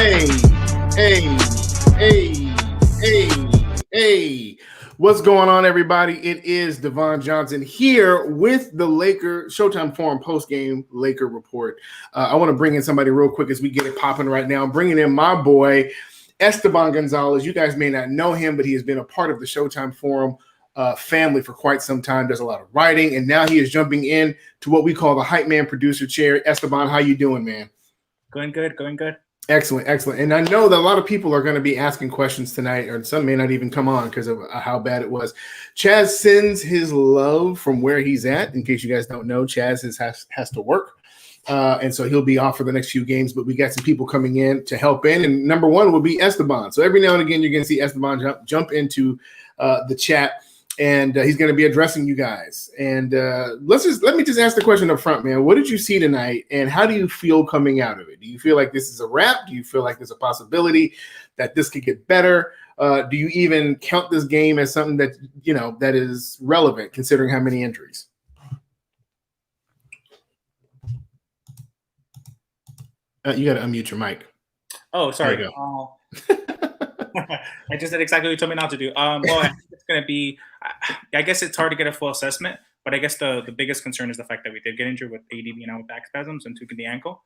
Hey, hey, hey, hey, hey. What's going on, everybody? It is Devon Johnson here with the Laker Showtime Forum post-game Laker report. I want to bring in somebody real quick as we get it popping right now. I'm bringing in my boy, Esteban Gonzalez. You guys may not know him, but he has been a part of the Showtime Forum family for quite some time. Does a lot of writing, and now he is jumping in to what we call the hype man producer chair. Esteban, how you doing, man? Going good. Excellent. And I know that a lot of people are going to be asking questions tonight, or some may not even come on because of how bad it was. Chaz sends his love from where he's at. In case you guys don't know, Chaz has to work. And so he'll be off for the next few games, but we got some people coming in to help in. And number one will be Esteban. So every now and again, you're going to see Esteban jump into the chat. And he's going to be addressing you guys. And let me just ask the question up front, man. What did you see tonight, and how do you feel coming out of it? Do you feel like this is a wrap? Do you feel like there's a possibility that this could get better? Do you even count this game as something that that is relevant considering how many injuries? You got to unmute your mic. Oh, sorry. I just did exactly what you told me not to do. Well, I think it's going to be. I guess it's hard to get a full assessment, but I guess the biggest concern is the fact that we did get injured with AD being out with back spasms and tweaking the ankle.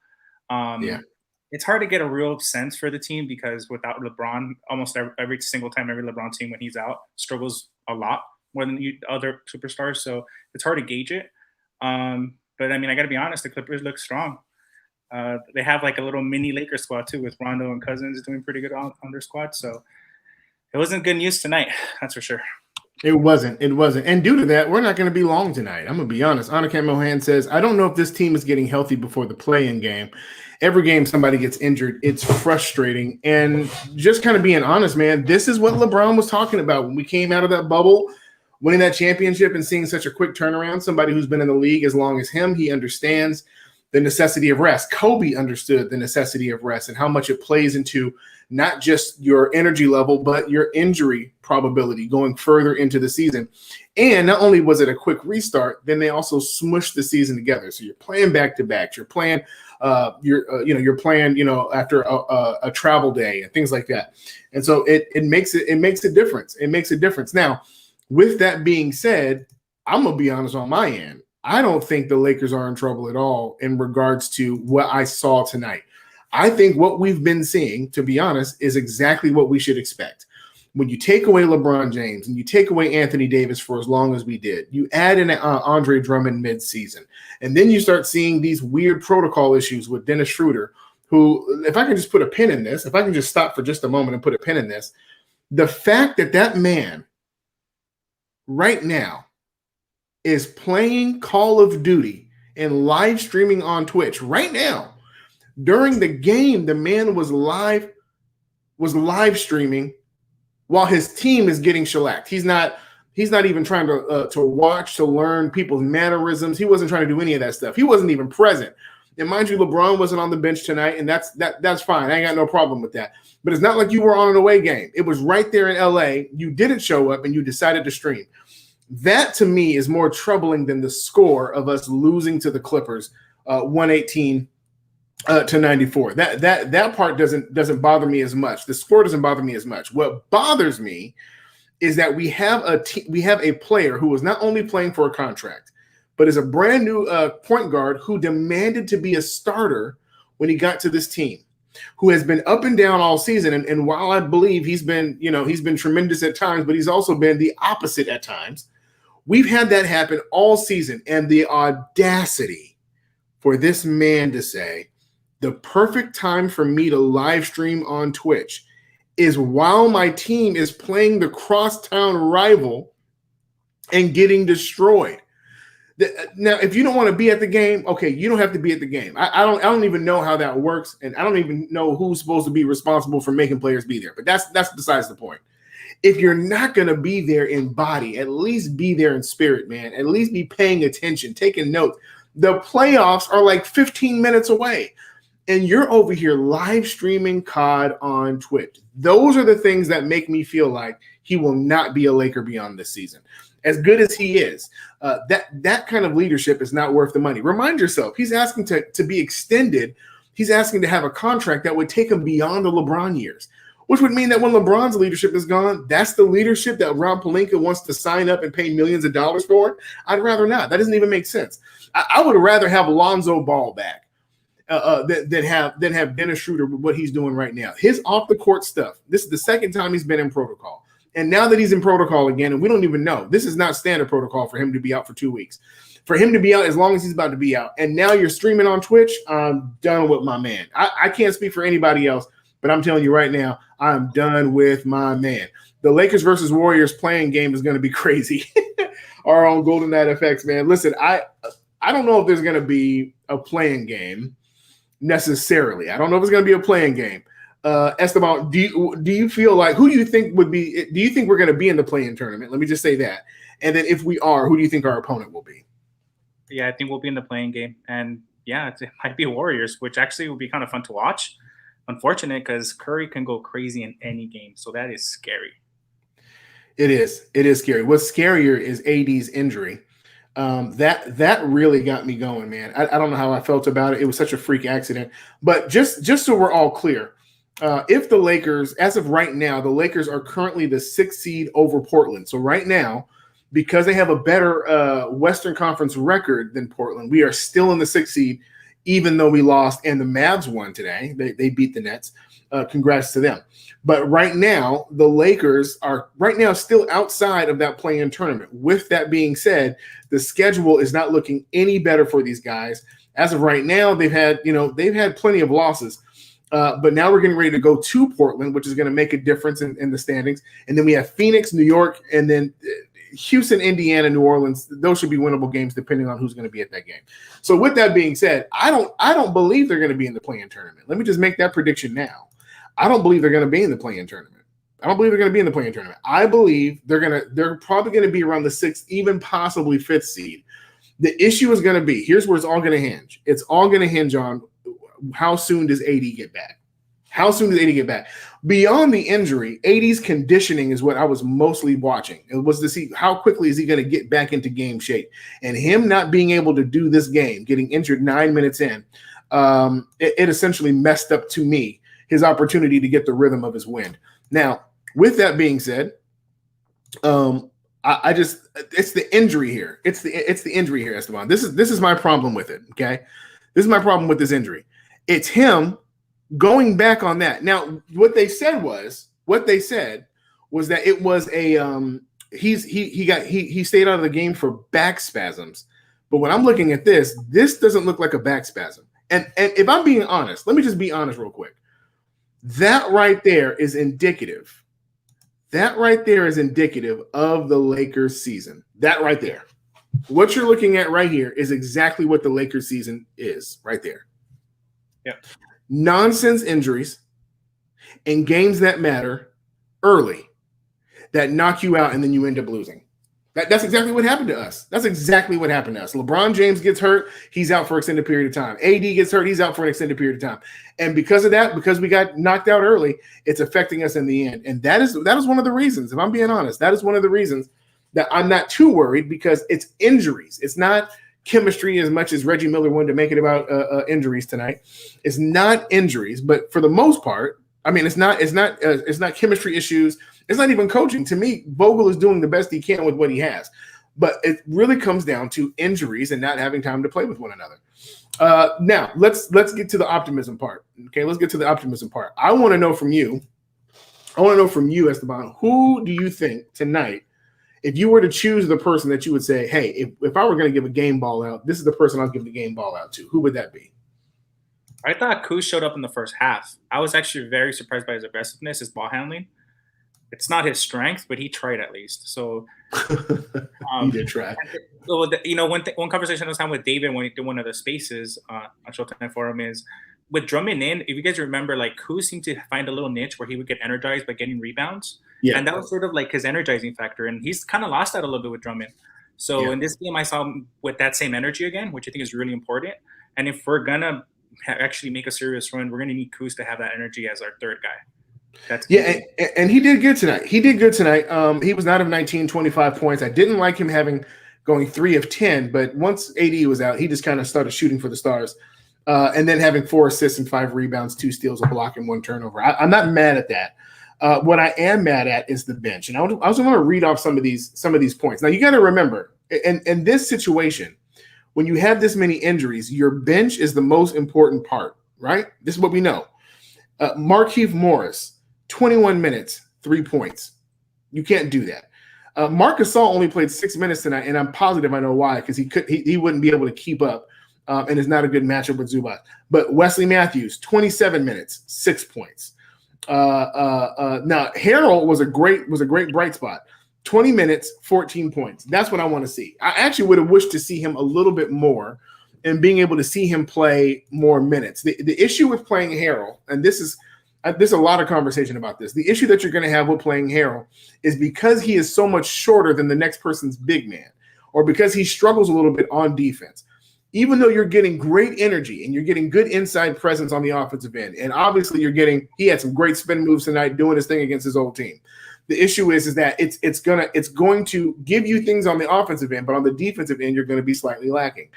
It's hard to get a real sense for the team because without LeBron, almost every single time, every LeBron team when he's out struggles a lot more than other superstars. So it's hard to gauge it. But I mean, I got to be honest, the Clippers look strong. They have like a little mini Lakers squad too, with Rondo and Cousins doing pretty good on their squad. So it wasn't good news tonight, that's for sure. It wasn't. And due to that, we're not going to be long tonight. I'm going to be honest. Anakan Mohan says, I don't know if this team is getting healthy before the play-in game. Every game somebody gets injured, it's frustrating. And just kind of being honest, man, this is what LeBron was talking about when we came out of that bubble, winning that championship and seeing such a quick turnaround. Somebody who's been in the league as long as him, he understands the necessity of rest. Kobe understood the necessity of rest and how much it plays into not just your energy level, but your injury probability going further into the season. And not only was it a quick restart, then they also smushed the season together. So you're playing back-to-back. You're playing, you're playing, after a travel day and things like that. And so it makes a difference. It makes a difference. Now, with that being said, I'm gonna be honest on my end. I don't think the Lakers are in trouble at all in regards to what I saw tonight. I think what we've been seeing, to be honest, is exactly what we should expect. When you take away LeBron James and you take away Anthony Davis for as long as we did, you add in Andre Drummond mid-season, and then you start seeing these weird protocol issues with Dennis Schroeder, who, if I can just put a pin in this, if I can just stop for just a moment and put a pin in this, the fact that man right now is playing Call of Duty and live streaming on Twitch right now. During the game, the man was live streaming while his team is getting shellacked. He's not even trying to watch, to learn people's mannerisms. He wasn't trying to do any of that stuff. He wasn't even present. And mind you, LeBron wasn't on the bench tonight, and that's fine. I ain't got no problem with that. But it's not like you were on an away game. It was right there in LA. You didn't show up, and you decided to stream. That to me is more troubling than the score of us losing to the Clippers, 118 to 94. That part doesn't bother me as much. The score doesn't bother me as much. What bothers me is that we have a player who was not only playing for a contract, but is a brand new point guard who demanded to be a starter when he got to this team, who has been up and down all season. And while I believe he's been tremendous at times, but he's also been the opposite at times. We've had that happen all season, and the audacity for this man to say the perfect time for me to live stream on Twitch is while my team is playing the crosstown rival and getting destroyed. Now, if you don't want to be at the game, okay, you don't have to be at the game. I don't even know how that works, and I don't even know who's supposed to be responsible for making players be there. But that's besides the point. If you're not going to be there in body, at least be there in spirit, man. At least be paying attention, taking notes. The playoffs are like 15 minutes away, and you're over here live streaming COD on Twitch. Those are the things that make me feel like he will not be a Laker beyond this season. As good as he is, that kind of leadership is not worth the money. Remind yourself, he's asking to be extended He's asking to have a contract that would take him beyond the LeBron years, which would mean that when LeBron's leadership is gone, that's the leadership that Rob Pelinka wants to sign up and pay millions of dollars for. I'd rather not. That doesn't even make sense. I would rather have Lonzo Ball back than have Dennis Schroeder with what he's doing right now. His off the court stuff. This is the second time he's been in protocol. And now that he's in protocol again, and we don't even know, this is not standard protocol for him to be out for 2 weeks. For him to be out as long as he's about to be out. And now you're streaming on Twitch, I'm done with my man. I can't speak for anybody else, but I'm telling you right now, I'm done with my man. The Lakers versus Warriors playing game is going to be crazy. Our own Golden Knight FX, man. Listen, I don't know if there's going to be a playing game necessarily. I don't know if it's going to be a playing game. Esteban, do you feel like, who do you think would be, do you think we're going to be in the play-in tournament? Let me just say that. And then if we are, who do you think our opponent will be? Yeah, I think we'll be in the playing game. And yeah, it might be Warriors, which actually will be kind of fun to watch. Unfortunate because Curry can go crazy in any game. So that is scary. It is. It is scary. What's scarier is AD's injury. That really got me going, man. I don't know how I felt about it. It was such a freak accident. But just so we're all clear, if the Lakers, as of right now, the Lakers are currently the 6th seed over Portland. So right now, because they have a better Western Conference record than Portland, we are still in the 6th seed, even though we lost and the Mavs won today. They beat the Nets. Congrats to them. But right now, the Lakers are right now still outside of that play-in tournament. With that being said, the schedule is not looking any better for these guys. As of right now, they've had plenty of losses. But now we're getting ready to go to Portland, which is going to make a difference in the standings. And then we have Phoenix, New York, and then Houston, Indiana, New Orleans. Those should be winnable games depending on who's going to be at that game. So with that being said, I don't believe they're going to be in the play-in tournament. Let me just make that prediction now. I don't believe they're going to be in the play-in tournament. I don't believe they're going to be in the play-in tournament. I believe they're probably going to be around the 6th, even possibly 5th seed. The issue is going to be, here's where it's all going to hinge. It's all going to hinge on how soon does AD get back? How soon does AD get back? Beyond the injury, AD's conditioning is what I was mostly watching. It was to see how quickly is he going to get back into game shape. And him not being able to do this game, getting injured 9 minutes in, it essentially messed up, to me, his opportunity to get the rhythm of his wind. Now, with that being said, it's the injury here. It's the injury here, Esteban. This is my problem with it. Okay, this is my problem with this injury. It's him going back on that. Now, what they said was that it was a he stayed out of the game for back spasms. But when I'm looking at this doesn't look like a back spasm. And if I'm being honest, let me just be honest real quick. That right there is indicative. That right there is indicative of the Lakers season. That right there. What you're looking at right here is exactly what the Lakers season is right there. Yeah. Nonsense injuries and games that matter early that knock you out and then you end up losing. That's exactly what happened to us. That's exactly what happened to us. LeBron James gets hurt, he's out for an extended period of time. AD gets hurt, he's out for an extended period of time. And because of that, because we got knocked out early, it's affecting us in the end. And that is one of the reasons, if I'm being honest, that is one of the reasons that I'm not too worried, because it's injuries. It's not chemistry as much as Reggie Miller wanted to make it about injuries tonight. It's not injuries, but for the most part, I mean, it's not chemistry issues. It's not even coaching. To me, Vogel is doing the best he can with what he has. But it really comes down to injuries and not having time to play with one another. Now, let's get to the optimism part. Okay, let's get to the optimism part. I want to know from you, Esteban, who do you think tonight, if you were to choose the person that you would say, hey, if I were going to give a game ball out, this is the person I'd give the game ball out to, who would that be? I thought Kuz showed up in the first half. I was actually very surprised by his aggressiveness, his ball handling. It's not his strength, but he tried at least. So he did try. So one conversation I was having with David when he did one of the spaces on Showtime Forum is with Drummond in. If you guys remember, like Kuz seemed to find a little niche where he would get energized by getting rebounds. Yeah, and that was sort of like his energizing factor, and he's kind of lost that a little bit with Drummond. So in this game, I saw him with that same energy again, which I think is really important. And if we're gonna actually make a serious run, we're gonna need Kuz to have that energy as our third guy. And he did good tonight. He was 9 of 19, 25 points. I didn't like him going 3 of 10, but once AD was out, he just kind of started shooting for the stars. and then having 4 assists and 5 rebounds, 2 steals, a block, and 1 turnover. I'm not mad at that. What I am mad at is the bench, and I also want to read off some of these points. Now you got to remember, in this situation, when you have this many injuries, your bench is the most important part, right? This is what we know. Markieff Morris, 21 minutes, 3 points. You can't do that. Marc Gasol only played 6 minutes tonight, and I'm positive I know why, because he wouldn't be able to keep up, and it's not a good matchup with Zubac. But Wesley Matthews, 27 minutes, 6 points. Now Harrell was a great bright spot. 20 minutes, 14 points. That's what I want to see. I actually would have wished to see him a little bit more and being able to see him play more minutes. The issue with playing Harrell, and there's a lot of conversation about this. The issue that you're going to have with playing Harrell is because he is so much shorter than the next person's big man, or because he struggles a little bit on defense. Even though you're getting great energy and you're getting good inside presence on the offensive end, and obviously he had some great spin moves tonight doing his thing against his old team. The issue is that it's going to give you things on the offensive end, but on the defensive end, you're going to be slightly lacking.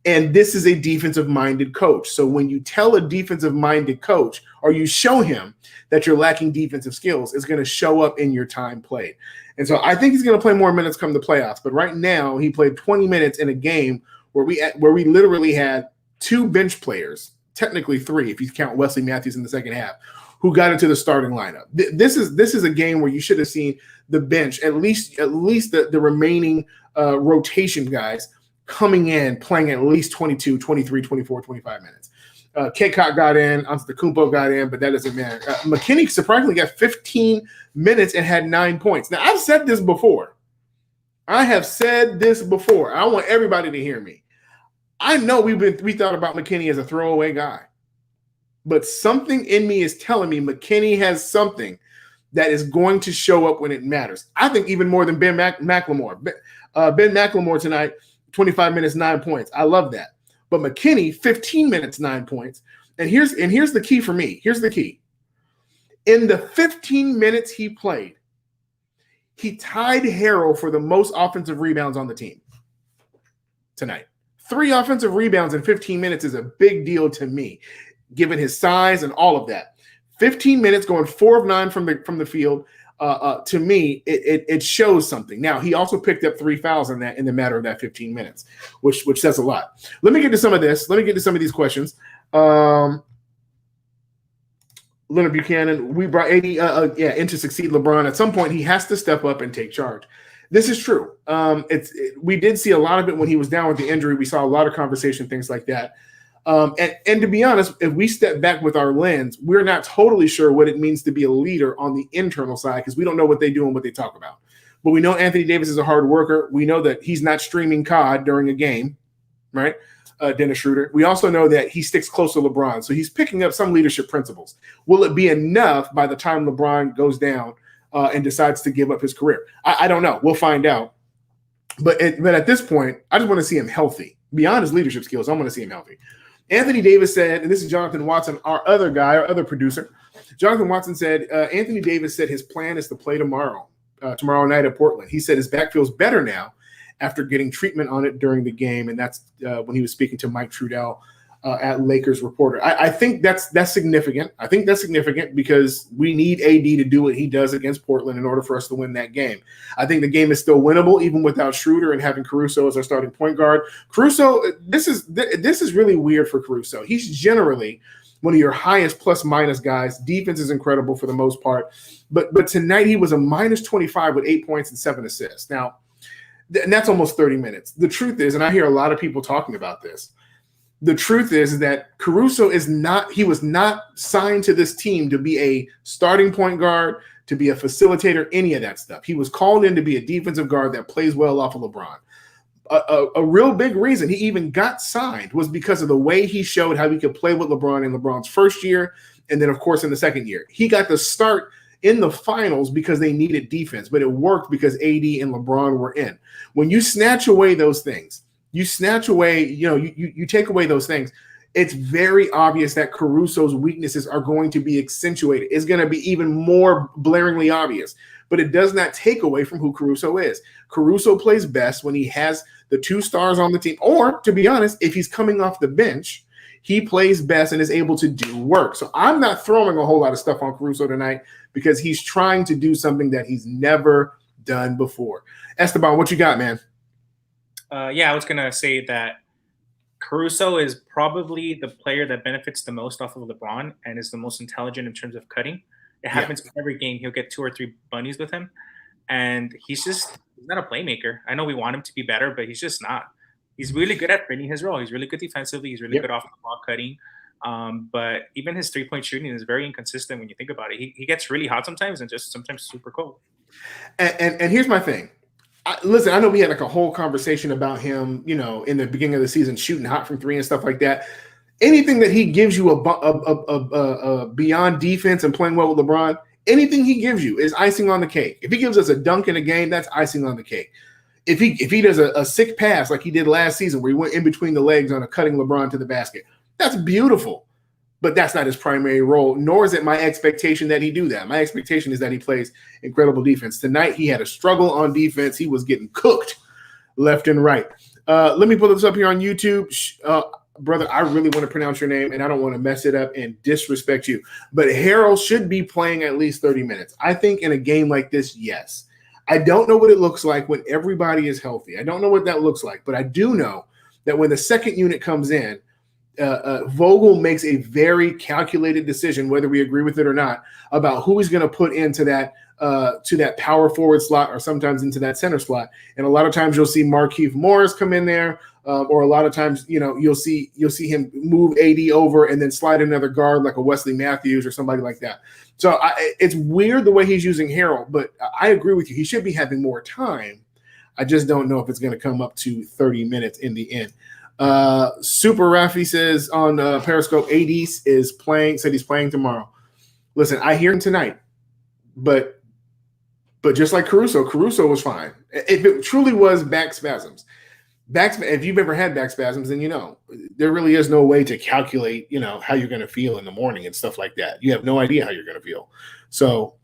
And this is a defensive-minded coach. So when you tell a defensive-minded coach, or you show him that you're lacking defensive skills, it's going to show up in your time played. And so I think he's going to play more minutes come the playoffs. But right now, he played 20 minutes in a game where we literally had 2 bench players, technically 3 if you count Wesley Matthews in the second half, who got into the starting lineup. This is a game where you should have seen the bench, at least the remaining rotation guys coming in, playing at least 22, 23, 24, 25 minutes. K-Cot got in, Antetokounmpo got in, but that doesn't matter. McKinney surprisingly got 15 minutes and had 9 points. Now, I've said this before. I want everybody to hear me. I know we thought about McKinney as a throwaway guy, but something in me is telling me McKinney has something that is going to show up when it matters. I think even more than Ben McLemore. Ben McLemore tonight, 25 minutes, 9 points. I love that. But McKinney, 15 minutes, 9 points. And here's the key for me. Here's the key. In the 15 minutes he played, he tied Harrell for the most offensive rebounds on the team tonight. 3 offensive rebounds in 15 minutes is a big deal to me, given his size and all of that. 15 minutes, going 4 of 9 from the field. To me, it shows something. Now, he also picked up 3 fouls in the matter of that 15 minutes, which says a lot. Let me get to some of this. Let me get to some of these questions. Leonard Buchanan, we brought AD in to succeed LeBron. At some point, he has to step up and take charge. This is true. We did see a lot of it when he was down with the injury. We saw a lot of conversation, things like that. And to be honest, if we step back with our lens, we're not totally sure what it means to be a leader on the internal side because we don't know what they do and what they talk about. But we know Anthony Davis is a hard worker. We know that he's not streaming COD during a game, right? Dennis Schroeder. We also know that he sticks close to LeBron, so he's picking up some leadership principles. Will it be enough by the time LeBron goes down and decides to give up his career? I don't know. We'll find out. But at this point, I just want to see him healthy. Beyond his leadership skills, I want to see him healthy. Anthony Davis said, and this is Jonathan Watson, our other producer. Jonathan Watson said, Anthony Davis said his plan is to play tomorrow night at Portland. He said his back feels better now after getting treatment on it during the game, and that's when he was speaking to Mike Trudell at Lakers Reporter. I think that's significant. I think that's significant because we need AD to do what he does against Portland in order for us to win that game. I think the game is still winnable even without Schroeder and having Caruso as our starting point guard. Caruso, this is really weird for Caruso. He's generally one of your highest plus-minus guys. Defense is incredible for the most part. But tonight he was a minus 25 with 8 points and 7 assists. Now, and that's almost 30 minutes. The truth is, and I hear a lot of people talking about this, the truth is that Caruso was not signed to this team to be a starting point guard, to be a facilitator, any of that stuff. He was called in to be a defensive guard that plays well off of LeBron. A real big reason he even got signed was because of the way he showed how he could play with LeBron in LeBron's first year, and then, of course, in the second year. He got the start in the finals because they needed defense, but it worked because AD and LeBron were in. When you snatch away those things, you take away those things, it's very obvious that Caruso's weaknesses are going to be accentuated. It's going to be even more blaringly obvious, but it does not take away from who Caruso is. Caruso plays best when he has the 2 stars on the team, or to be honest, if he's coming off the bench, he plays best and is able to do work. So I'm not throwing a whole lot of stuff on Caruso tonight because he's trying to do something that he's never done before. Esteban, what you got, man? I was going to say that Caruso is probably the player that benefits the most off of LeBron and is the most intelligent in terms of cutting. It happens in every game. He'll get 2 or 3 bunnies with him. And he's not a playmaker. I know we want him to be better, but he's just not. He's really good at fitting his role. He's really good defensively. He's really good off the ball cutting. But even his 3-point shooting is very inconsistent when you think about it. He gets really hot sometimes and just sometimes super cold. And here's my thing. Listen, I know we had like a whole conversation about him, you know, in the beginning of the season, shooting hot from 3 and stuff like that. Anything that he gives you a beyond defense and playing well with LeBron, anything he gives you is icing on the cake. If he gives us a dunk in a game, that's icing on the cake. If he does a sick pass like he did last season where he went in between the legs on a cutting LeBron to the basket, that's beautiful. But that's not his primary role, nor is it my expectation that he do that. My expectation is that he plays incredible defense. Tonight, he had a struggle on defense. He was getting cooked left and right. Let me pull this up here on YouTube. Brother, I really want to pronounce your name, and I don't want to mess it up and disrespect you. But Harrell should be playing at least 30 minutes. I think in a game like this, yes. I don't know what it looks like when everybody is healthy. I don't know what that looks like, but I do know that when the second unit comes in, Vogel makes a very calculated decision, whether we agree with it or not, about who he's going to put into that to that power forward slot or sometimes into that center slot. And a lot of times you'll see Markieff Morris come in there, or a lot of times, you know, you'll see him move AD over and then slide another guard like a Wesley Matthews or somebody like that. So it's weird the way he's using Harrell, but I agree with you. He should be having more time. I just don't know if it's going to come up to 30 minutes in the end. Super Rafi says on Periscope, AD is playing, said he's playing tomorrow. Listen, I hear him tonight, but just like Caruso was fine. If it truly was back spasms, if you've ever had back spasms, then you know there really is no way to calculate, you know, how you're going to feel in the morning and stuff like that. You have no idea how you're going to feel. So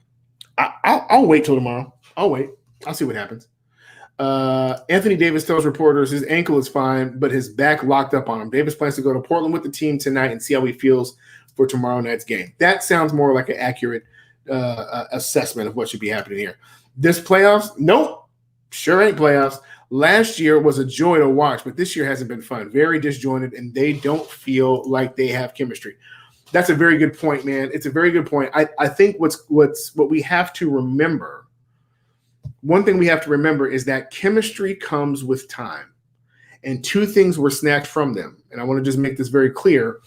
I'll wait till tomorrow. I'll wait. I'll see what happens. Anthony Davis tells reporters his ankle is fine, but his back locked up on him. Davis plans to go to Portland with the team tonight and see how he feels for tomorrow night's game. That sounds more like an accurate assessment of what should be happening here. This playoffs? Nope. Sure ain't playoffs. Last year was a joy to watch, but this year hasn't been fun. Very disjointed, and they don't feel like they have chemistry. That's a very good point, man. It's a very good point. I think what we have to remember, one thing we have to remember is that chemistry comes with time. And 2 things were snatched from them. And I want to just make this very clear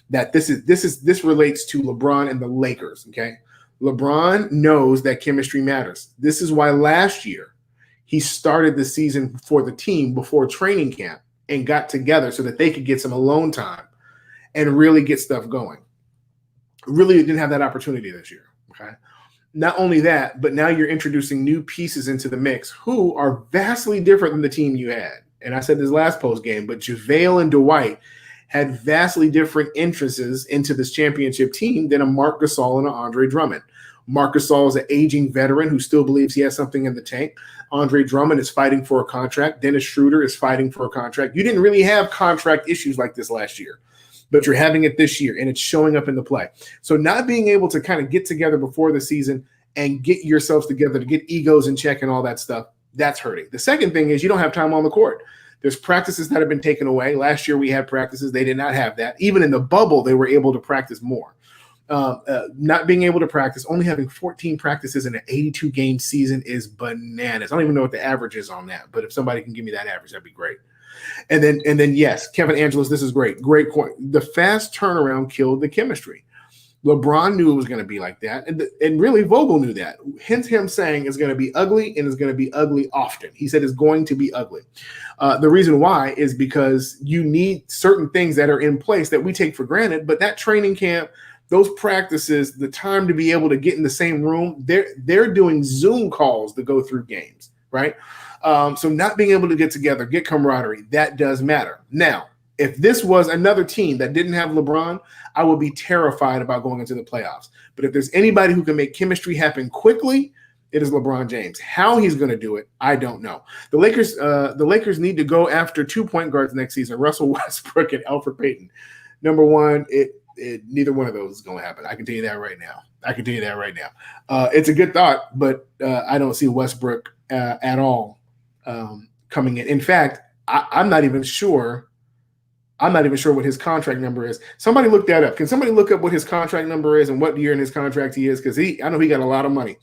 that this relates to LeBron and the Lakers, okay? LeBron knows that chemistry matters. This is why last year he started the season for the team before training camp and got together so that they could get some alone time and really get stuff going. Really didn't have that opportunity this year, okay? Not only that, but now you're introducing new pieces into the mix who are vastly different than the team you had. And I said this last post game, but JaVale and Dwight had vastly different entrances into this championship team than a Marc Gasol and an Andre Drummond. Marc Gasol is an aging veteran who still believes he has something in the tank. Andre Drummond is fighting for a contract. Dennis Schroeder is fighting for a contract. You didn't really have contract issues like this last year, but you're having it this year, and it's showing up in the play. So not being able to kind of get together before the season and get yourselves together to get egos in check and all that stuff, that's hurting. The second thing is you don't have time on the court. There's practices that have been taken away. Last year we had practices. They did not have that. Even in the bubble, they were able to practice more. Not being able to practice, only having 14 practices in an 82-game season is bananas. I don't even know what the average is on that, but if somebody can give me that average, that'd be great. And then yes, Kevin Angelos, this is great. Great point. The fast turnaround killed the chemistry. LeBron knew it was going to be like that, and really Vogel knew that. Hence him saying it's going to be ugly and it's going to be ugly often. He said it's going to be ugly. The reason why is because you need certain things that are in place that we take for granted, but that training camp, those practices, the time to be able to get in the same room, they're doing Zoom calls to go through games, right? So not being able to get together, get camaraderie, that does matter. Now, if this was another team that didn't have LeBron, I would be terrified about going into the playoffs. But if there's anybody who can make chemistry happen quickly, it is LeBron James. How he's going to do it, I don't know. The Lakers need to go after 2 point guards next season, Russell Westbrook and Elfrid Payton. Number one, neither one of those is going to happen. I can tell you that right now. It's a good thought, but I don't see Westbrook at all coming in. In fact, I'm not even sure. I'm not even sure what his contract number is. Somebody look that up. Can somebody look up what his contract number is and what year in his contract he is? Because I know he got a lot of money.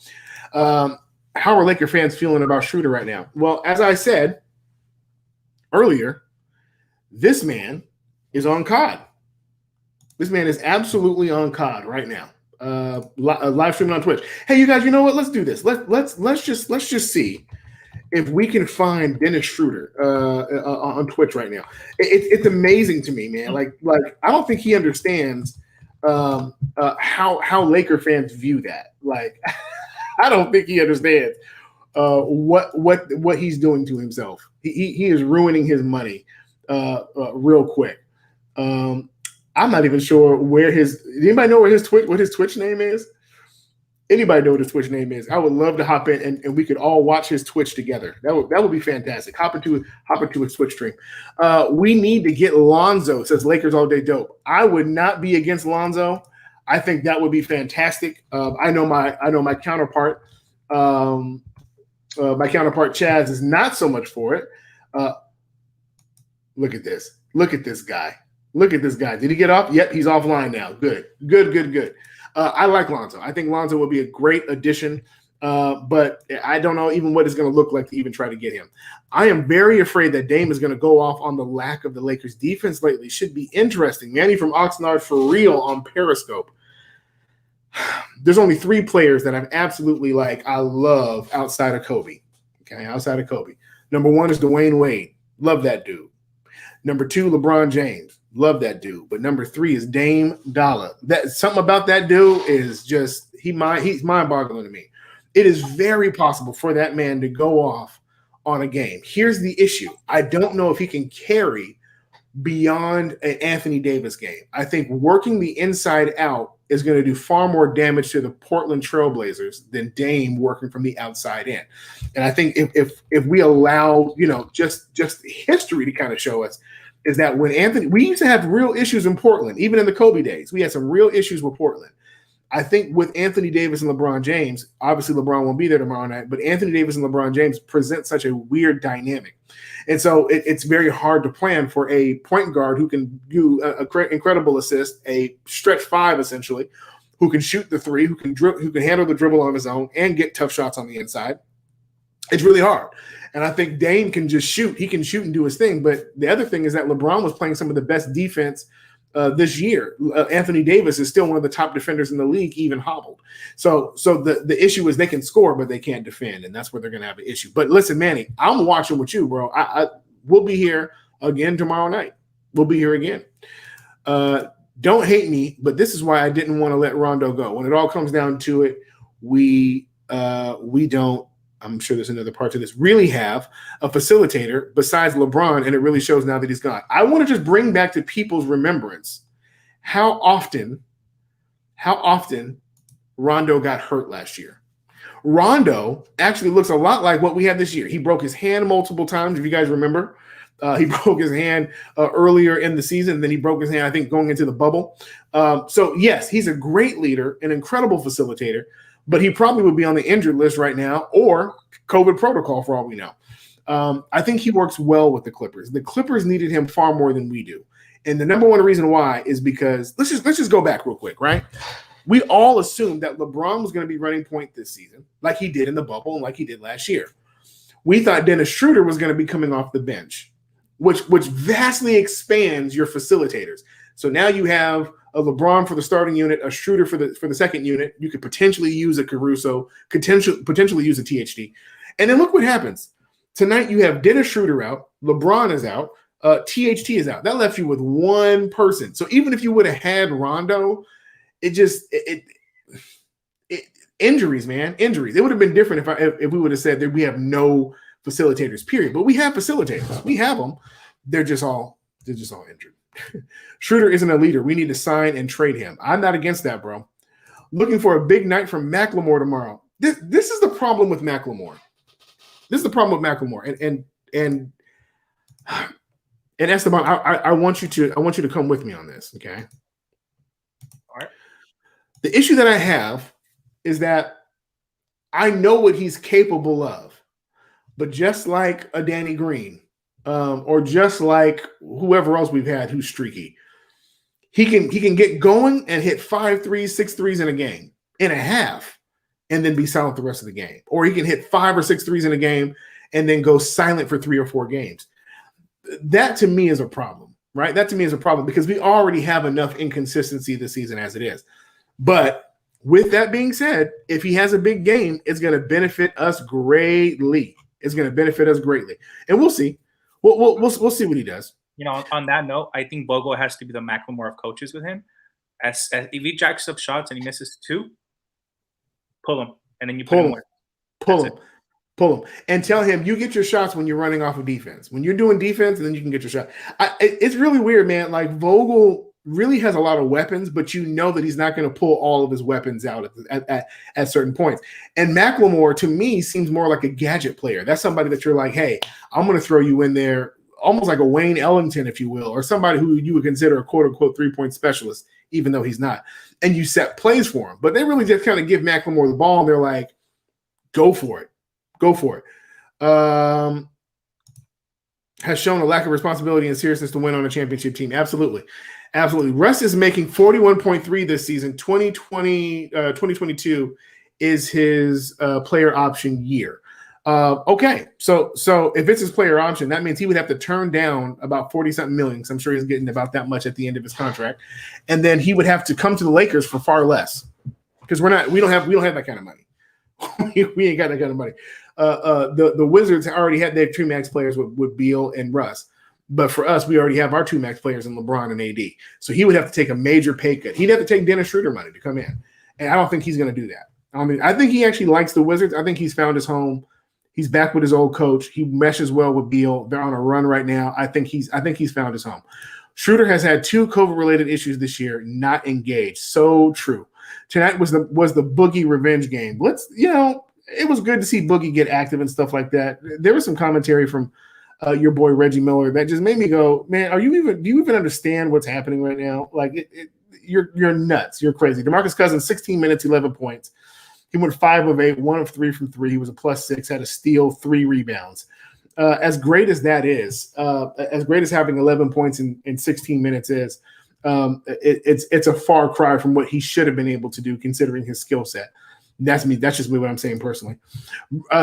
How are Laker fans feeling about Schroeder right now? Well, as I said earlier, this man is on COD. This man is absolutely on COD right now. Live streaming on Twitch. Hey, you guys, you know what? Let's do this. Let's just see if we can find Dennis Schroeder on Twitch right now. It's amazing to me, man. Like I don't think he understands how Laker fans view that. Like, I don't think he understands what he's doing to himself. He is ruining his money real quick. I'm not even sure where anybody know what his Twitch name is? Anybody know what his Twitch name is? I would love to hop in and we could all watch his Twitch together. That would be fantastic. Hop into a Twitch stream. We need to get Lonzo, says Lakers all day dope. I would not be against Lonzo. I think that would be fantastic. I know my counterpart, Chaz is not so much for it. Look at this. Look at this guy. Did he get off? Yep, he's offline now. Good. I like Lonzo. I think Lonzo will be a great addition, but I don't know even what it's going to look like to even try to get him. I am very afraid that Dame is going to go off on the lack of the Lakers' defense lately. Should be interesting. Manny from Oxnard for real on Periscope. There's only 3 players that I'm absolutely I love outside of Kobe. Okay, outside of Kobe. Number 1 is Dwayne Wade. Love that dude. Number 2, LeBron James. Love that dude. But number 3 is Dame Dollar. That something about that dude is just he's mind-boggling to me. It is very possible for that man to go off on a game. Here's the issue. I don't know if he can carry beyond an Anthony Davis game. I think working the inside out is going to do far more damage to the Portland Trailblazers than Dame working from the outside in. And I think if we allow, just history to kind of show us is that when we used to have real issues in Portland, even in the Kobe days, we had some real issues with Portland. I think with Anthony Davis and LeBron James, obviously LeBron won't be there tomorrow night, but Anthony Davis and LeBron James present such a weird dynamic. And so it's very hard to plan for a point guard who can do an incredible assist, a stretch 5 essentially, who can shoot the 3, who can handle the dribble on his own and get tough shots on the inside. It's really hard. And I think Dame can just shoot. He can shoot and do his thing. But the other thing is that LeBron was playing some of the best defense this year. Anthony Davis is still one of the top defenders in the league, even hobbled. So the issue is they can score, but they can't defend, and that's where they're going to have an issue. But listen, Manny, I'm watching with you, bro. We'll be here again tomorrow night. We'll be here again. Don't hate me, but this is why I didn't want to let Rondo go. When it all comes down to it, we don't. I'm sure there's another part to this, really have a facilitator besides LeBron, and it really shows now that he's gone. I want to just bring back to people's remembrance how often Rondo got hurt last year. Rondo actually looks a lot like what we had this year. He broke his hand multiple times, if you guys remember. He broke his hand earlier in the season, then he broke his hand, I think, going into the bubble. So, yes, he's a great leader, an incredible facilitator, but he probably would be on the injured list right now or COVID protocol for all we know. I think he works well with the Clippers. The Clippers needed him far more than we do. And the number one reason why is because let's just go back real quick, right? We all assumed that LeBron was going to be running point this season, like he did in the bubble and like he did last year. We thought Dennis Schroeder was going to be coming off the bench, which vastly expands your facilitators. So now you have a LeBron for the starting unit, a Schroeder for the second unit. You could potentially use a Caruso, potentially use a THD. And then look what happens. Tonight you have Dennis Schroeder out, LeBron is out, THT is out. That left you with one person. So even if you would have had Rondo, injuries, man, injuries. It would have been different if we would have said that we have no facilitators, period. But we have facilitators. We have them. They're just all injured. Schroeder isn't a leader. We need to sign and trade him. I'm not against that, bro. Looking for a big night from Macklemore tomorrow. This is the problem with Macklemore. And And Esteban, I want you to come with me on this, okay? All right. The issue that I have is that I know what he's capable of, but just like a Danny Green, or just like whoever else we've had who's streaky, he can get going and hit 5 threes, 6 threes in a game, in a half, and then be silent the rest of the game. Or he can hit 5 or 6 threes in a game and then go silent for 3 or 4 games. That to me is a problem, right? That to me is a problem because we already have enough inconsistency this season as it is. But with that being said, if he has a big game, it's going to benefit us greatly. It's going to benefit us greatly, and we'll see. We'll see what he does. You know, on that note, I think Bogo has to be the Macklemore of coaches with him. As if he jacks up shots and he misses 2, pull him, and then you put him away. Pull him, and tell him you get your shots when you're running off of defense. When you're doing defense, and then you can get your shot. It's really weird, man. Like Vogel really has a lot of weapons, but you know that he's not going to pull all of his weapons out at certain points. And Macklemore, to me, seems more like a gadget player. That's somebody that you're like, hey, I'm going to throw you in there, almost like a Wayne Ellington, if you will, or somebody who you would consider a quote-unquote three-point specialist, even though he's not. And you set plays for him. But they really just kind of give Macklemore the ball, and they're like, go for it. Go for it. Has shown a lack of responsibility and seriousness to win on a championship team. Absolutely. Absolutely. Russ is making 41.3 this season. 2022 is his player option year. Okay. So if it's his player option, that means he would have to turn down about 40-something million. So I'm sure he's getting about that much at the end of his contract. And then he would have to come to the Lakers for far less because we don't have that kind of money. We ain't got that kind of money. The Wizards already had their 2 max players with Beal and Russ. But for us, we already have our 2 max players in LeBron and AD. So he would have to take a major pay cut. He'd have to take Dennis Schroeder money to come in. And I don't think he's going to do that. I think he actually likes the Wizards. I think he's found his home. He's back with his old coach. He meshes well with Beal. They're on a run right now. I think he's found his home. Schroeder has had 2 COVID-related issues this year, not engaged. So true. Tonight was the Boogie revenge game. It was good to see Boogie get active and stuff like that. There was some commentary from your boy Reggie Miller that just made me go, man, do you even understand what's happening right now? Like you're nuts. You're crazy. DeMarcus Cousins, 16 minutes, 11 points. He went 5 of 8, 1 of 3 from 3. He was a +6, had a steal, 3 rebounds. As great as that is, as great as having 11 points in 16 minutes is, it's a far cry from what he should have been able to do considering his skill set. That's me. That's just me what I'm saying personally.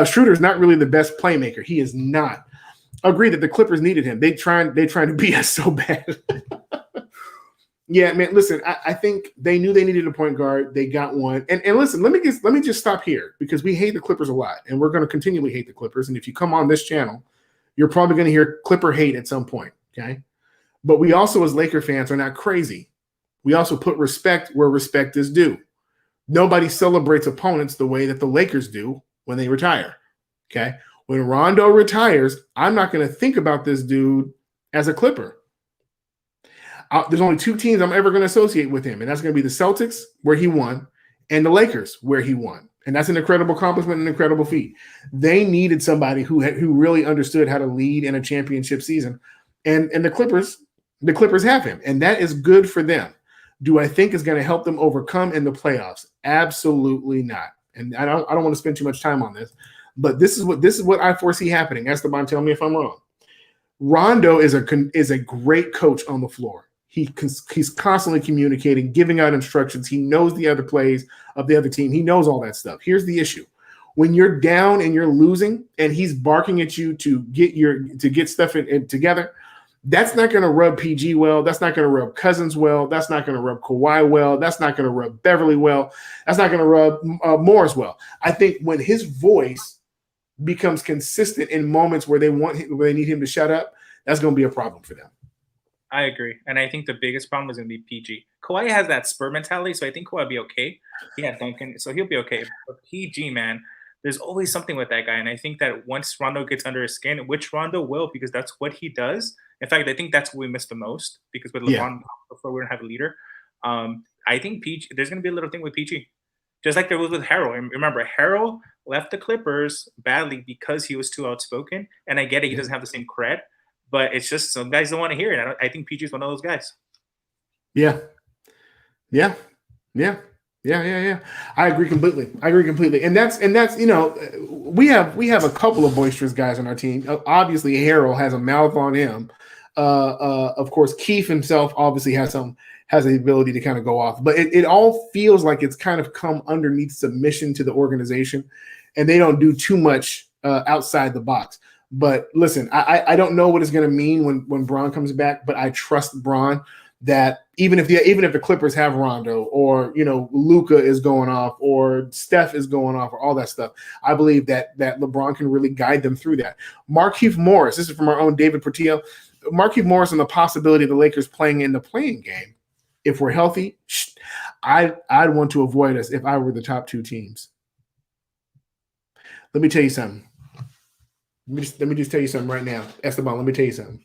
Schroeder's not really the best playmaker. He is not. Agree that the Clippers needed him. They trying to beat us so bad. Yeah, man. Listen, I think they knew they needed a point guard. They got one. And listen, let me just stop here because we hate the Clippers a lot, and we're going to continually hate the Clippers. And if you come on this channel, you're probably going to hear Clipper hate at some point. Okay, but we also, as Laker fans, are not crazy. We also put respect where respect is due. Nobody celebrates opponents the way that the Lakers do when they retire. Okay, when Rondo retires, I'm not going to think about this dude as a Clipper. There's only 2 teams I'm ever going to associate with him, and that's going to be the Celtics, where he won, and the Lakers, where he won. And that's an incredible accomplishment and an incredible feat. They needed somebody who really understood how to lead in a championship season, and the Clippers have him, and that is good for them. Do I think it's going to help them overcome in the playoffs? Absolutely not. And I don't want to spend too much time on this, but this is what I foresee happening. Esteban, tell me if I'm wrong. Rondo is a great coach on the floor. He's constantly communicating, giving out instructions. He knows the other plays of the other team. He knows all that stuff. Here's the issue. When you're down and you're losing and he's barking at you to get stuff together, that's not going to rub PG well. That's not going to rub Cousins well. That's not going to rub Kawhi well. That's not going to rub Beverly well. That's not going to rub Morris well. I think when his voice becomes consistent in moments where they need him to shut up, that's going to be a problem for them. I agree. And I think the biggest problem is going to be PG. Kawhi has that Spur mentality, so I think Kawhi will be okay. Yeah, Duncan, so he'll be okay. But PG, man, there's always something with that guy. And I think that once Rondo gets under his skin, which Rondo will, because that's what he does. In fact, I think that's what we miss the most, because with LeBron, before we don't have a leader. I think PG, there's going to be a little thing with PG. Just like there was with Harrell. Remember, Harrell left the Clippers badly because he was too outspoken. And I get it, he doesn't have the same cred. but it's just some guys don't want to hear it. I think PG is one of those guys. Yeah. I agree completely. And that's we have a couple of boisterous guys on our team. Obviously, Harrell has a mouth on him. Of course, Keith himself obviously has the ability to kind of go off, but it all feels like it's kind of come underneath submission to the organization, and they don't do too much outside the box. But listen, I don't know what it's going to mean when Bron comes back, but I trust Bron that even if the Clippers have Rondo, or Luka is going off, or Steph is going off, or all that stuff, I believe that LeBron can really guide them through that. Markieff Morris, this is from our own David Portillo. Markieff Morris and the possibility of the Lakers playing in the play-in game, if we're healthy, I'd want to avoid us if I were the top two teams. Let me tell you something. Let me just tell you something right now. Esteban, let me tell you something.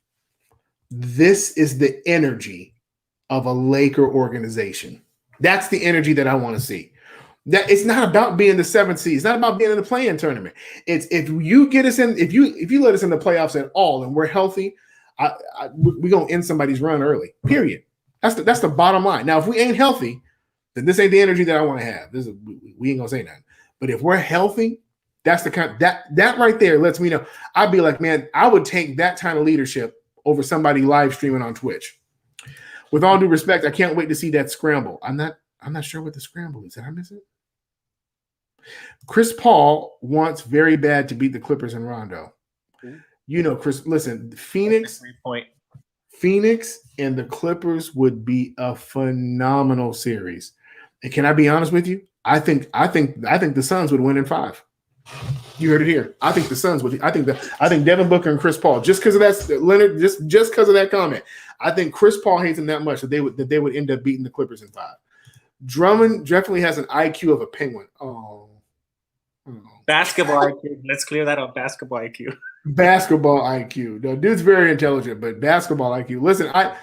This is the energy of a Laker organization. That's the energy that I want to see. That it's not about being the 7th seed. It's not about being in the play-in tournament. It's if you get us in, if you let us in the playoffs at all, and we're healthy, we're gonna end somebody's run early. Period. That's the bottom line. Now, if we ain't healthy, then this ain't the energy that I want to have. We ain't gonna say nothing. But if we're healthy, that's the kind that right there lets me know. I'd be like, man, I would take that kind of leadership over somebody live streaming on Twitch. With all due respect, I can't wait to see that scramble. I'm not sure what the scramble is. Did I miss it? Chris Paul wants very bad to beat the Clippers and Rondo. Chris, listen, Phoenix and the Clippers would be a phenomenal series. And can I be honest with you? I think the Suns would win in 5. You heard it here. I think the Suns would. I think Devin Booker and Chris Paul, just because of that, Leonard, just because of that comment, I think Chris Paul hates them that much that they would end up beating the Clippers in 5. Drummond definitely has an IQ of a penguin. Basketball IQ. Let's clear that up. Basketball IQ. Basketball IQ. No, dude's very intelligent, but basketball IQ. Listen, I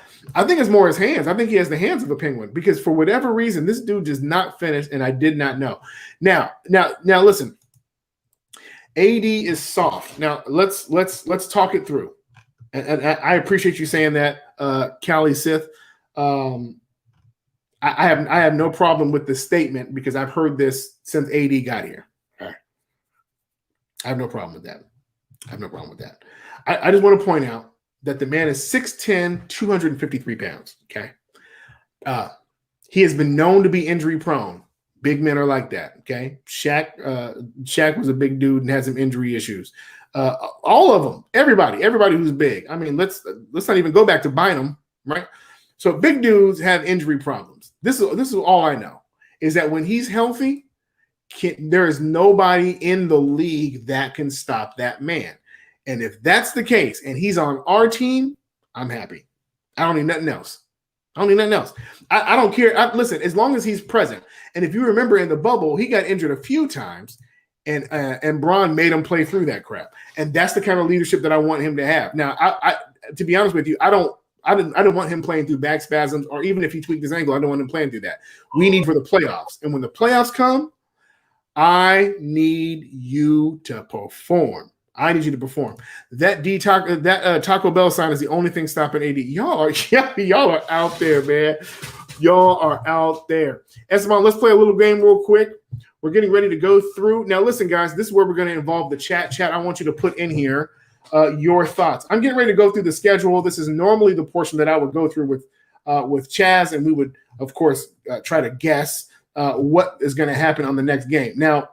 think it's more his hands. I think he has the hands of a penguin, because for whatever reason, this dude does not finish, and I did not know. Now, listen. AD is soft. Now let's talk it through. And I appreciate you saying that, Cali Sith. I have no problem with the statement, because I've heard this since AD got here. All right. I have no problem with that. I just want to point out that the man is 6'10", 253 pounds. Okay. He has been known to be injury prone. Big men are like that, okay? Shaq was a big dude and had some injury issues. All of them, everybody who's big. I mean, let's not even go back to Bynum, right? So big dudes have injury problems. This is all I know, is that when he's healthy, there is nobody in the league that can stop that man. And if that's the case, and he's on our team, I'm happy. I don't need nothing else. I don't care. Listen, as long as he's present. And if you remember in the bubble, he got injured a few times, and Bron made him play through that crap. And that's the kind of leadership that I want him to have. Now, I to be honest with you, I don't want him playing through back spasms, or even if he tweaked his ankle, I don't want him playing through that. We need for the playoffs. And when the playoffs come, I need you to perform. I need you to perform. That Taco Bell sign is the only thing stopping AD. Y'all are out there, man. Y'all are out there. Esteban, let's play a little game real quick. We're getting ready to go through. Now, listen, guys, this is where we're going to involve the chat. Chat, I want you to put in here your thoughts. I'm getting ready to go through the schedule. This is normally the portion that I would go through with Chaz, and we would, of course, try to guess what is going to happen on the next game. Now,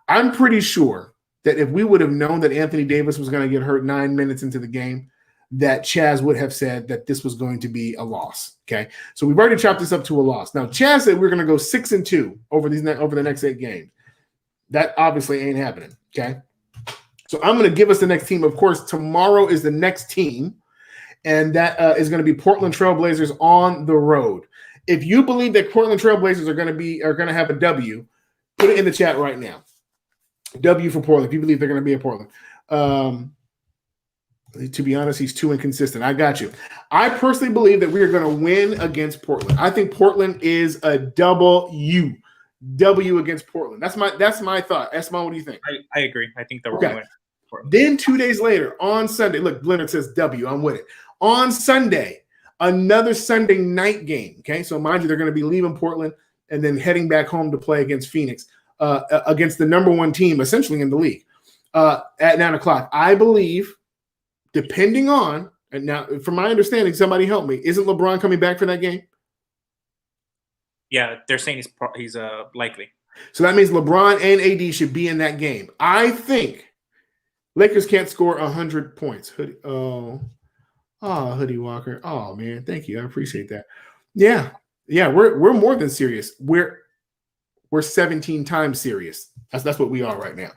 I'm pretty sure that if we would have known that Anthony Davis was going to get hurt 9 minutes into the game, that Chaz would have said that this was going to be a loss. Okay, so we've already chopped this up to a loss. Now, Chaz said we're going to go 6-2 over the next 8 games. That obviously ain't happening. Okay, so I'm going to give us the next team. Of course, tomorrow is the next team, and that is going to be Portland Trailblazers on the road. If you believe that Portland Trailblazers are going to have a W, put it in the chat right now. W for Portland. If you believe they're going to be at Portland. To be honest, he's too inconsistent. I got you. I personally believe that we are going to win against Portland. I think Portland is a W against Portland. That's my thought. Esma, what do you think? I agree. I think that we're going to win. Then 2 days later, on Sunday, look, Leonard says W. I'm with it. On Sunday, another Sunday night game. Okay, so mind you, they're going to be leaving Portland and then heading back home to play against Phoenix, against the number one team essentially in the league at 9 o'clock. I believe, depending on, and now from my understanding, somebody help me, isn't LeBron coming back for that game? Yeah, they're saying he's likely. So that means LeBron and AD should be in that game. I think Lakers can't score 100 points. Hoodie Walker. Oh man, thank you. I appreciate that. Yeah, we're more than serious. We're 17 times serious. That's what we are right now.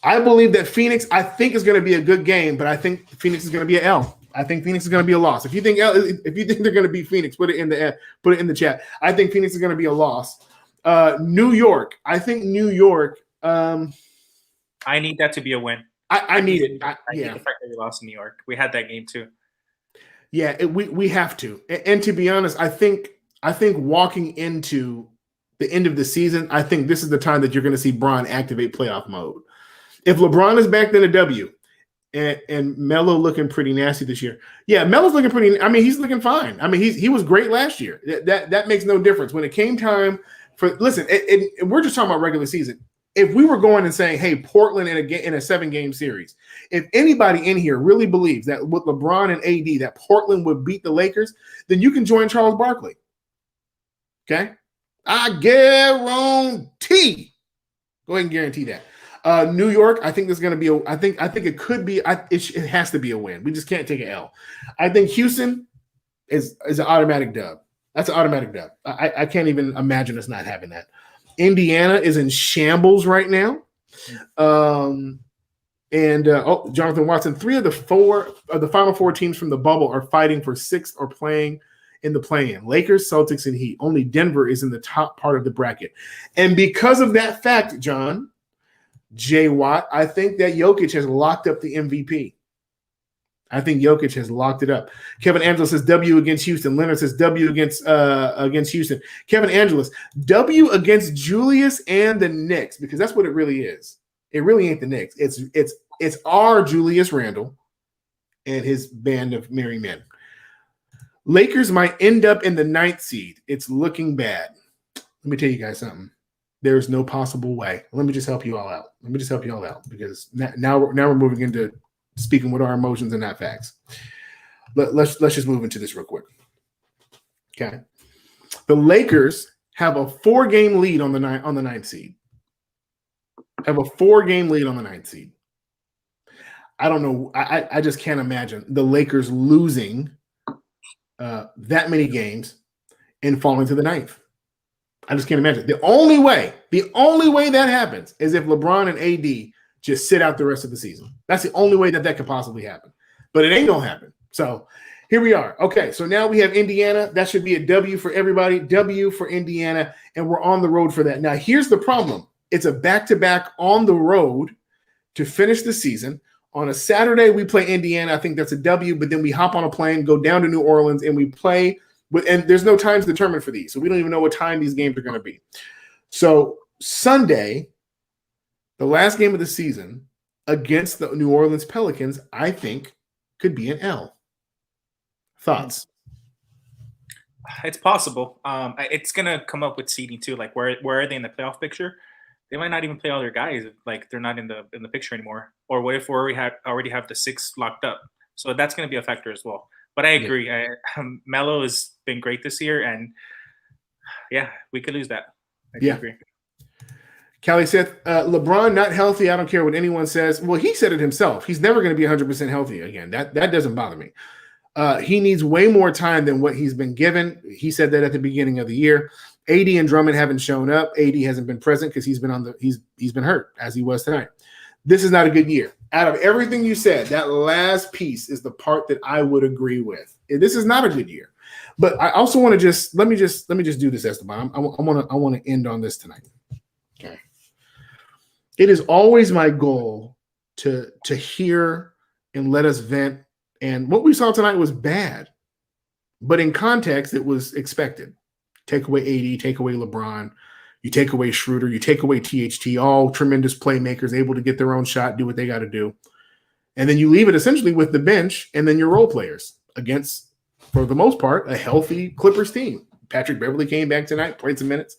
I believe that Phoenix, I think, is going to be a good game, but I think Phoenix is going to be an L. I think Phoenix is going to be a loss. If you think they're going to beat Phoenix, put it in the chat. I think Phoenix is going to be a loss. New York. I think New York. I need that to be a win. I need it. I need the fact that we lost in New York. We had that game too. Yeah, we have to. And to be honest, I think walking into the end of the season, I think this is the time that you're going to see Bron activate playoff mode. If LeBron is back, then a W. And Melo looking pretty nasty this year. Yeah, Melo's looking pretty. I mean, he's looking fine. I mean, he was great last year. That makes no difference when it came time for. Listen, we're just talking about regular season. If we were going and saying, "Hey, Portland in a 7-game series," if anybody in here really believes that with LeBron and AD that Portland would beat the Lakers, then you can join Charles Barkley. Okay, I guarantee. Go ahead and guarantee that. New York, I think there's going to be I think it could be. It has to be a win. We just can't take an L. I think Houston is an automatic dub. That's an automatic dub. I can't even imagine us not having that. Indiana is in shambles right now. Jonathan Watson, 3 of the final 4 teams from the bubble are fighting for 6th or playing in the play-in. Lakers, Celtics, and Heat. Only Denver is in the top part of the bracket. And because of that fact, John, J. Watt, I think that Jokic has locked up the MVP. I think Jokic has locked it up. Kevin Angelos says W against Houston. Leonard says W against Houston. Kevin Angelos, W against Julius and the Knicks, because that's what it really is. It really ain't the Knicks. It's our Julius Randle and his band of merry men. Lakers might end up in the 9th seed. It's looking bad. Let me tell you guys something. There's no possible way. Let me just help you all out. Because now we're moving into speaking with our emotions and not facts. Let's just move into this real quick. Okay. The Lakers have a 4-game lead on the 9th seed. Have a 4-game lead on the 9th seed. I don't know. I just can't imagine the Lakers losing that many games and falling to the 9th. I just can't imagine. The only way that happens is if LeBron and AD just sit out the rest of the season. That's the only way that could possibly happen. But it ain't going to happen. So here we are. Okay, so now we have Indiana. That should be a W for everybody. W for Indiana, and we're on the road for that. Now, here's the problem. It's a back-to-back on the road to finish the season. On a Saturday, we play Indiana. I think that's a W, but then we hop on a plane, go down to New Orleans, and we play – and there's no times determined for these, so we don't even know what time these games are going to be. So Sunday, the last game of the season against the New Orleans Pelicans, I think could be an L. Thoughts? It's possible. It's going to come up with seeding too. Like where are they in the playoff picture? They might not even play all their guys. Like they're not in the picture anymore. Or what if we already have the 6 locked up? So that's going to be a factor as well. But I agree. Melo has been great this year, and we could lose that. I agree. Callie said, LeBron not healthy. I don't care what anyone says. Well, he said it himself. He's never going to be 100% healthy again. That doesn't bother me. He needs way more time than what he's been given. He said that at the beginning of the year. AD and Drummond haven't shown up. AD hasn't been present because he's been hurt as he was tonight. This is not a good year. Out of everything you said, that last piece is the part that I would agree with. This is not a good year. But I also want to let me just do this, Esteban. I want to end on this tonight. Okay. It is always my goal to hear and let us vent. And what we saw tonight was bad. But in context, it was expected. Take away AD, take away LeBron. You take away Schroeder, you take away THT, all tremendous playmakers, able to get their own shot, do what they got to do. And then you leave it essentially with the bench and then your role players against, for the most part, a healthy Clippers team. Patrick Beverley came back tonight, played some minutes.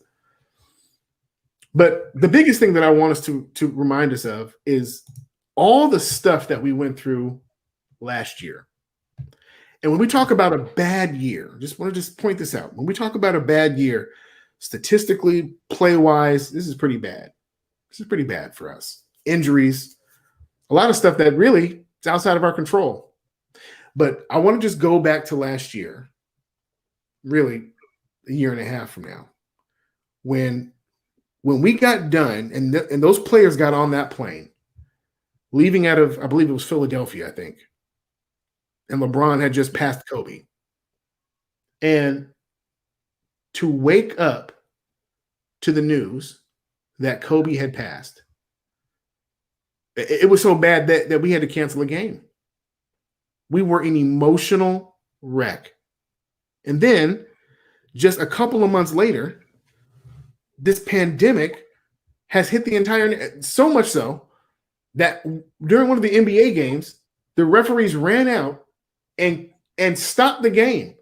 But the biggest thing that I want us to remind us of is all the stuff that we went through last year. And when we talk about a bad year, just want to point this out. When we talk about a bad year, statistically, play-wise, this is pretty bad. This is pretty bad for us. Injuries, a lot of stuff that really is outside of our control. But I want to just go back to last year, really a year and a half from now, when we got done and those players got on that plane, leaving out of, I believe it was Philadelphia, I think, and LeBron had just passed Kobe. And to wake up to the news that Kobe had passed, it was so bad that we had to cancel a game. We were an emotional wreck. And then just a couple of months later, this pandemic has hit the entire, so much so that during one of the NBA games, the referees ran out and stopped the game.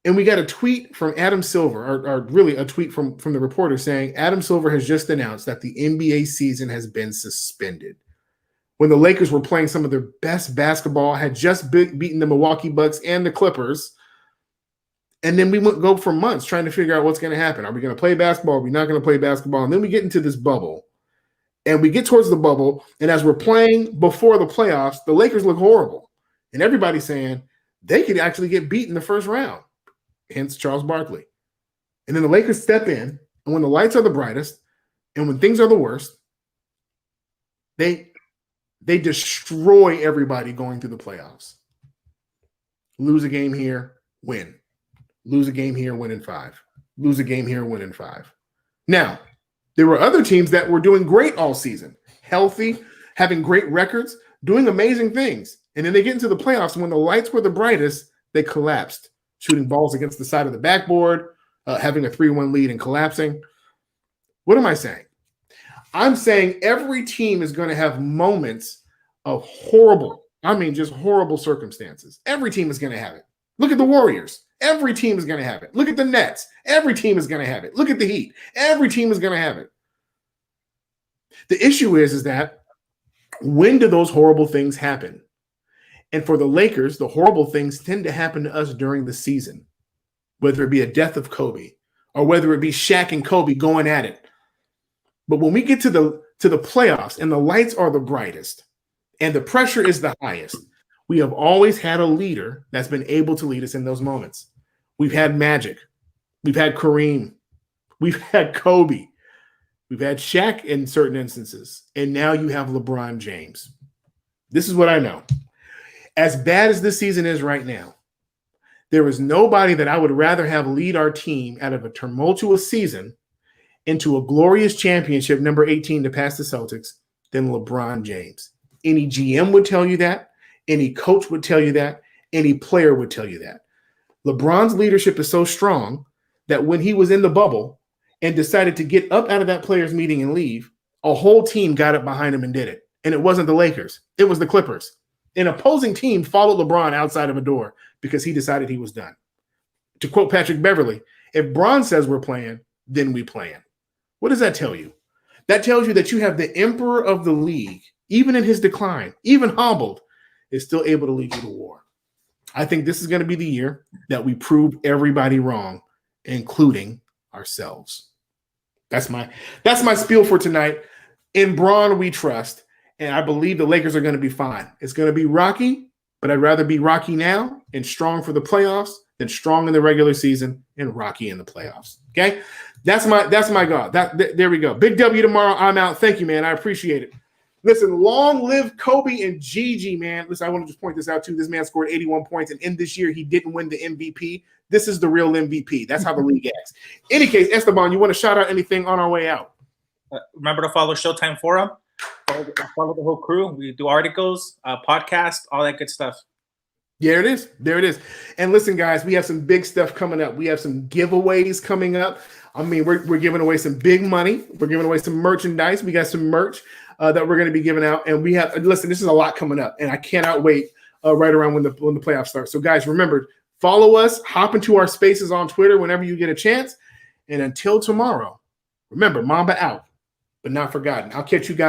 And we got a tweet from Adam Silver, or really a tweet from the reporter saying, Adam Silver has just announced that the NBA season has been suspended. When the Lakers were playing some of their best basketball, had just beaten the Milwaukee Bucks and the Clippers. And then we went go for months trying to figure out what's going to happen. Are we going to play basketball? Are we not going to play basketball? And then we get into this bubble. And we get towards the bubble. And as we're playing before the playoffs, the Lakers look horrible. And everybody's saying they could actually get beat in the first round. Hence Charles Barkley. And then the Lakers step in. And when the lights are the brightest and when things are the worst, they destroy everybody going through the playoffs. Lose a game here, win. Lose a game here, win in 5. Lose a game here, win in 5. Now, there were other teams that were doing great all season, healthy, having great records, doing amazing things. And then they get into the playoffs, and when the lights were the brightest, they collapsed, shooting balls against the side of the backboard, having a 3-1 lead and collapsing. What am I saying? I'm saying every team is going to have moments of horrible, just horrible circumstances. Every team is going to have it. Look at the Warriors. Every team is going to have it. Look at the Nets. Every team is going to have it. Look at the Heat. Every team is going to have it. The issue is that when do those horrible things happen? And for the Lakers, the horrible things tend to happen to us during the season, whether it be a death of Kobe or whether it be Shaq and Kobe going at it. But when we get to the playoffs and the lights are the brightest and the pressure is the highest, we have always had a leader that's been able to lead us in those moments. We've had Magic. We've had Kareem. We've had Kobe. We've had Shaq in certain instances. And now you have LeBron James. This is what I know. As bad as this season is right now, there is nobody that I would rather have lead our team out of a tumultuous season into a glorious championship, number 18, to pass the Celtics, than LeBron James. Any GM would tell you that. Any coach would tell you that. Any player would tell you that. LeBron's leadership is so strong that when he was in the bubble and decided to get up out of that players' meeting and leave, a whole team got up behind him and did it. And it wasn't the Lakers. It was the Clippers. An opposing team followed LeBron outside of a door because he decided he was done. To quote Patrick Beverley, if Bron says we're playing, then we playing. What does that tell you? That tells you that you have the emperor of the league, even in his decline, even humbled, is still able to lead you to war. I think this is going to be the year that we prove everybody wrong, including ourselves. That's my spiel for tonight. In Bron, we trust, and I believe the Lakers are going to be fine. It's going to be rocky, but I'd rather be rocky now and strong for the playoffs than strong in the regular season and rocky in the playoffs. Okay, that's my God. There we go. Big W tomorrow. I'm out. Thank you, man. I appreciate it. Listen, long live Kobe and Gigi, man. Listen, I want to just point this out too. This man scored 81 points, and in this year, he didn't win the MVP. This is the real MVP. That's how the league acts. In any case, Esteban, you want to shout out anything on our way out? Remember to follow Showtime Forum. Follow the whole crew. We do articles, podcasts, all that good stuff. There it is. There it is. And listen, guys, we have some big stuff coming up. We have some giveaways coming up. I mean, we're giving away some big money. We're giving away some merchandise. We got some merch that we're going to be giving out, and we have. Listen, this is a lot coming up, and I cannot wait right around when the playoffs start. So, guys, remember, follow us. Hop into our spaces on Twitter whenever you get a chance. And until tomorrow, remember, Mamba out, but not forgotten. I'll catch you guys.